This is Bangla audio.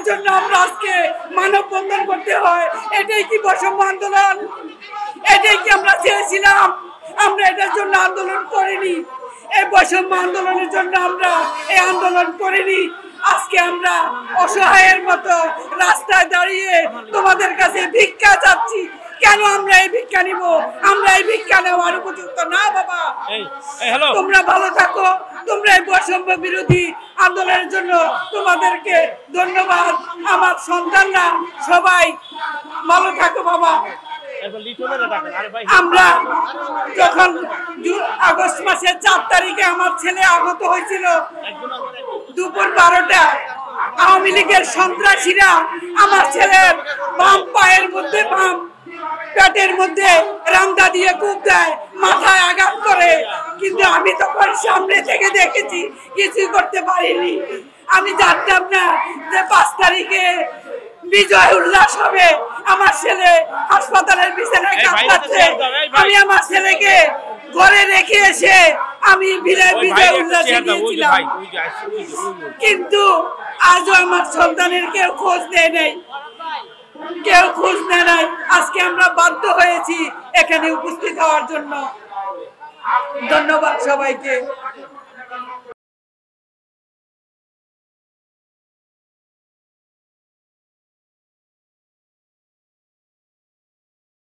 জন্য আমরা আজকে মানববন্ধন করতে হয়। এটাই কি বৈষম্য আন্দোলন? এটাই কি আমরা চেয়েছিলাম? আমরা এটার জন্য আন্দোলন করিনি। এই বৈষম্য আন্দোলনের জন্য আমরা এই আন্দোলন করিনি। আজকে আমরা অসহায়ের মতো রাস্তায় দাঁড়িয়ে তোমাদের কাছে ভিক্ষা চাচ্ছি। কেন আমরা এই ভিক্ষা নিব? আমরা এই ভিক্ষা নেওয়ার উপযুক্ত না বাবা। তোমরা ভালো থাকো। তোমরা এই বৈষম্য বিরোধী আন্দোলনের জন্য তোমাদেরকে ধন্যবাদ। আমার সন্তানরা সবাই ভালো থাকো বাবা। আমরা যখন আগস্ট মাসের 4 তারিখে আমার ছেলে আহত হয়েছিল, দুপুর 12টা আওয়ামী লীগের সন্ত্রাসীরা আমার ছেলের বাম পায়ের মধ্যে বাম পেটের মধ্যে রামদা দিয়ে কূপ দেয়, মাথায় আঘাত করে। কিন্তু আমি তখন সামনে থেকে দেখেছি, কিছুই করতে পারিনি। আমি জানতাম না যে 5 তারিখে বিজয় উল্লাস হবে। আমার ছেলে হাসপাতালের বিছানায় কাঁদছে। আমি আমার ছেলেকে ঘরে রেখে এসে আমি বিজয় উল্লাসে গিয়েছিলাম। কিন্তু আজও আমার সন্তানের কেউ খোঁজ নেয় নাই, কেউ খোঁজ নেয় নাই। আজকে আমরা বাধ্য হয়েছি এখানে উপস্থিত হওয়ার জন্য। ধন্যবাদ সবাইকে।